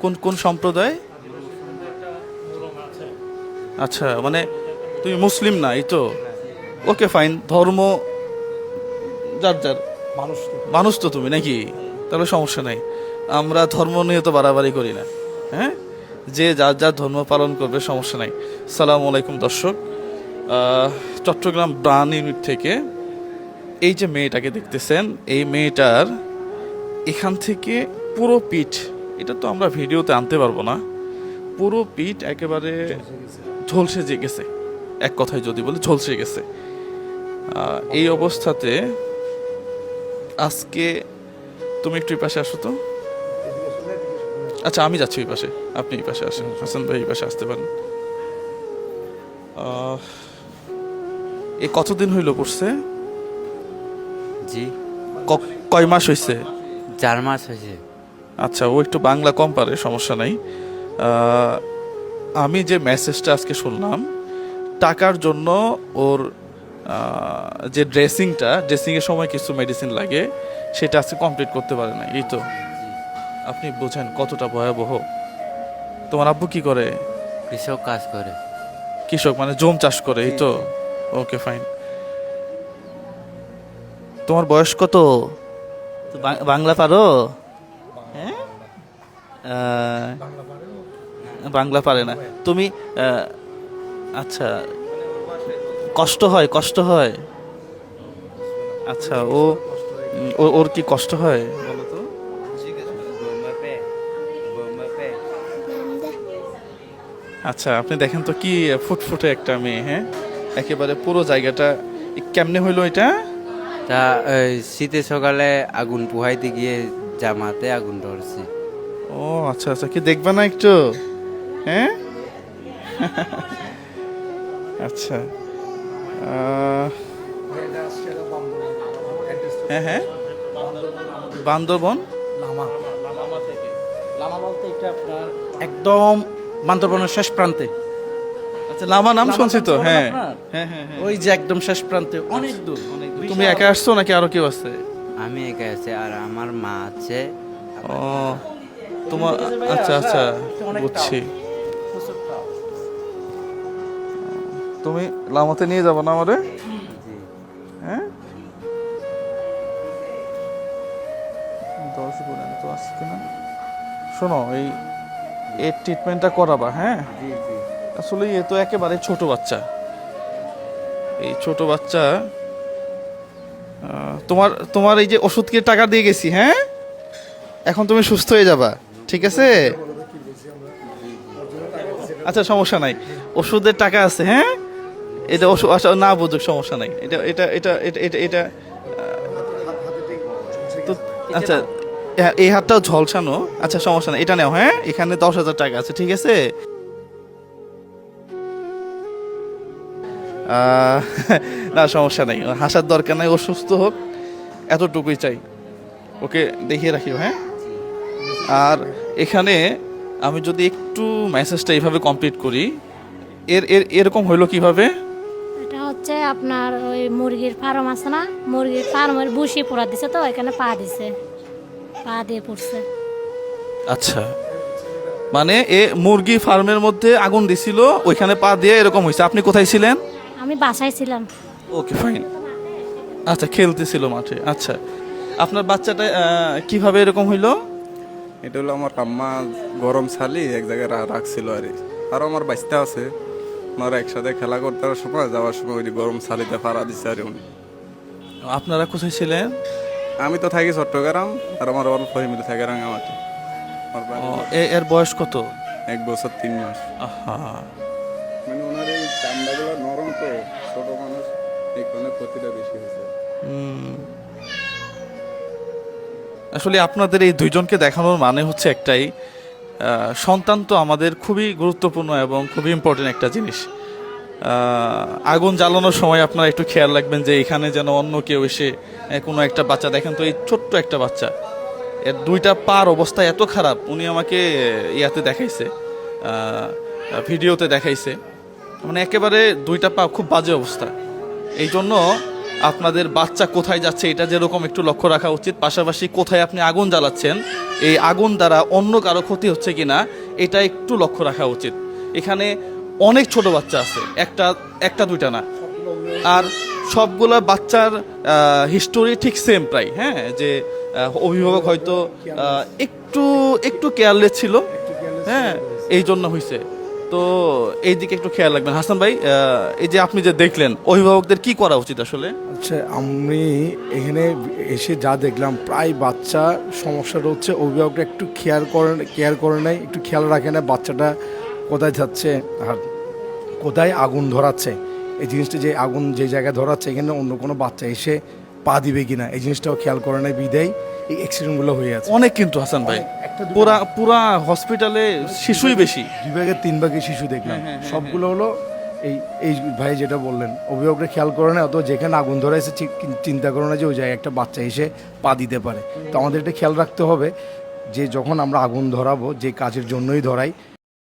কোন কোন সম্প্রদায়? আচ্ছা, মানে তুমি মুসলিম না, এই তো। ওকে ফাইন, ধর্ম যার যার। মানুষ তো তুমি নাকি, তাহলে সমস্যা নাই। আমরা ধর্ম নিয়ে তো বাড়াবাড়ি করি না। হ্যাঁ, যে যার যার ধর্ম পালন করবে, সমস্যা নাই। সালাম আলাইকুম দর্শক, চট্টগ্রাম ব্রান ইউনিট থেকে এই যে মেয়েটাকে দেখতেছেন, এই মেয়েটার এখান থেকে পুরো পিঠ, এটা তো আমরা ভিডিওতে আনতে পারবো না, পুরো পিঠ একেবারে ঝলসে যে গেছে, এক কথায় যদি বলি ঝলসে গেছে। এই অবস্থাতে আজকে, তুমি একটু এই পাশে আসো তো। আচ্ছা, আমি যাচ্ছি ওই পাশে, আপনি এই পাশে আসেন, হাসান ভাই এই পাশে আসতে পারেন। এ কতদিন হইল পড়ছে? জি, কয় মাস হইছে? 4 মাস হয়েছে। আচ্ছা, ও একটু বাংলা কম পারে, সমস্যা নাই। আমি যে মেসেজটা আজকে শুনলাম, টাকার জন্য ওর যে ড্রেসিংয়ের সময় কিছু মেডিসিন লাগে, সেটা আজকে কমপ্লিট করতে পারে না। এই তো, আপনি বোঝেন কতটা ভয়াবহ। তোমার আব্বু কি করে? কৃষক কাজ করে। কৃষক মানে জম চাষ করে, এই তো। Okay fine. তোমার বয়স কত? বাংলা পারো? হ্যাঁ, বাংলা পারে না তুমি? আচ্ছা, কষ্ট হয়, কষ্ট হয়। আচ্ছা, ওর কি কষ্ট হয় বলো তো? আচ্ছা, আপনি দেখেন তো কি ফুটফুটে একটা মেয়ে। হ্যাঁ, একেবারে পুরো জায়গাটা কেমনে হইলো এটা? তা শীতের সকালে আগুন পোহাইতে গিয়ে জামাতে আগুন ধরছে। ও আচ্ছা আচ্ছা, কি দেখবে না একটু? হ্যাঁ আচ্ছা, আহ, হ্যাঁ হ্যাঁ, বান্দরবন। লামা বলতে এটা আপনার একদম বান্দরবনের শেষ প্রান্তে। আচ্ছা, লামা নাম লামা শুনছি তো। শুনছেন হ্যাঁ আপনার? হ্যাঁ হ্যাঁ হ্যাঁ। ওই যে একদম শেষ প্রান্তে, অনেক দূর, অনেক দূর। তুমি একা আসছো নাকি আরো কেউ আছে? আমি একা আছি আর আমার মা আছে। ও, তোমার, আচ্ছা আচ্ছা, বুঝছি। তুমি লামাতে নিয়ে যাবো না আমারে? হ্যাঁ, 10 গুণ তো আসছে না। শোনো, এই ট্রিটমেন্টটা করাবা। হ্যাঁ, আসলে এ তো একেবারে ছোট বাচ্চা। এই ছোট বাচ্চা, তোমার তোমার এই যে ওষুধকে টাকা দিয়ে গেছি। হ্যাঁ, এখন তুমি সুস্থ হয়ে যাবা, ঠিক আছে? আচ্ছা, সমস্যা নাই, ওষুধের টাকা আছে। হ্যাঁ, এটা ওষুধ, আচ্ছা না বুঝুক, সমস্যা নাই। এটা এটা এটা এটা এটা এটা তো, আচ্ছা, এই হাতটাও ঝলসানো। আচ্ছা, সমস্যা নাই, এটা নেও। হ্যাঁ, এখানে 10,000 টাকা আছে, ঠিক আছে? আহ, না সমস্যা নাই, হাসার দরকার নাই, ও সুস্থ হোক, এতটুকুই চাই। ওকে দেখিয়ে রাখিও। হ্যাঁ, আর এখানে আমি যদি একটু মেসেজটা এইভাবে কমপ্লিট করি, এরকম হইলো কিভাবে? এটা হচ্ছে আপনার ওই মুরগির ফার্ম আছে না, মুরগির ফার্মের ভুসি পোড়া দিছে, তো এখানে পা দিছে, পা দিয়ে পড়ছে। আচ্ছা, মানে এ মুরগি ফার্মের মধ্যে আগুন দিছিল, ওইখানে পা দিয়ে এরকম হয়েছে। আপনি কোথায় ছিলেন? আমি বাসায় ছিলাম। Okay fine. আচ্ছা, খেলতেছিল মাঠে। আচ্ছা, আপনার বাচ্চাটা কিভাবে এরকম হইলো? এটা হলো আমার আম্মা গরম ছালি এক জায়গায় রাখছিল আর আরও আমার বাচ্চা আছে, ওনারা একসাথে খেলা করতে সময় যাওয়ার সময় ওই যে গরম ছালিতে ফাড়া দিচ্ছে আর উনি। আপনারা কোথায় ছিলেন? আমি তো থাকি চট্টগ্রাম, আর আমার অল্প ফ্যামিলি থাকে রাঙামাটি। আমার বাড়ি এর বয়স কত? 1 বছর 3 মাস। আহা, মানে ওনার এই চামড়াগুলো নরম, তো ছোট মানুষ, এই কারণে ক্ষতিটা বেশি হয়েছে। আসলে আপনাদের এই দুইজনকে দেখানোর মানে হচ্ছে একটাই, সন্তান তো আমাদের খুবই গুরুত্বপূর্ণ এবং খুবই ইম্পর্টেন্ট একটা জিনিস। আগুন জ্বালানোর সময় আপনারা একটু খেয়াল রাখবেন যে এখানে যেন অন্য কেউ এসে, কোনো একটা বাচ্চা, দেখেন তো এই ছোট্ট একটা বাচ্চা, এর 2টা পার অবস্থা এত খারাপ, উনি আমাকে ইয়াতে দেখাইছে, ভিডিওতে দেখাইছে, মানে একেবারে 2টা পা খুব বাজে অবস্থা। এই জন্য আপনাদের বাচ্চা কোথায় যাচ্ছে এটা যেরকম একটু লক্ষ্য রাখা উচিত, পাশাপাশি কোথায় আপনি আগুন জ্বালাচ্ছেন, এই আগুন দ্বারা অন্য কারো ক্ষতি হচ্ছে কিনা এটা একটু লক্ষ্য রাখা উচিত। এখানে অনেক ছোট বাচ্চা আছে, একটা দুইটা না, আর সবগুলা বাচ্চার হিস্টোরি ঠিক সেম প্রায়, হ্যাঁ, যে অভিভাবক হয়তো একটু একটু কেয়ারলেস ছিল, হ্যাঁ, এই জন্য হয়েছে। তো এই দিকে একটু খেয়াল রাখবেন। হাসান ভাই, এই যে আপনি যে দেখলেন, অভিভাবকদের কি করা উচিত আসলে? আচ্ছা, আমি এখানে এসে যা দেখলাম, প্রায় বাচ্চা সমস্যাটা হচ্ছে অভিভাবকরা একটু কেয়ার করে নেয়, একটু খেয়াল রাখে না বাচ্চাটা কোথায় যাচ্ছে আর কোথায় আগুন ধরাচ্ছে। এই জিনিসটা, যে আগুন যে জায়গায় ধরাচ্ছে এখানে অন্য কোনো বাচ্চা এসে পা দিবে কিনা এই জিনিসটাও খেয়াল করে নেয়, বিদায় এই অ্যাক্সিডেন্টগুলো হয়ে আছে। অনেক কিন্তু হাসান ভাই, পুরা হসপিটালে শিশুই বেশি, 2 ভাগের 3 ভাগের শিশু দেখলাম। সবগুলো হলো এই ভাই যেটা বললেন, অভিভাবকরা খেয়াল করে না, অত যেখানে আগুন ধরাইছে চিন্তা করে না যে ওই জায়গায় একটা বাচ্চা এসে পা দিতে পারে। তো আমাদের এটা খেয়াল রাখতে হবে যে যখন আমরা আগুন ধরাবো, যে কাজের জন্যই ধরাই,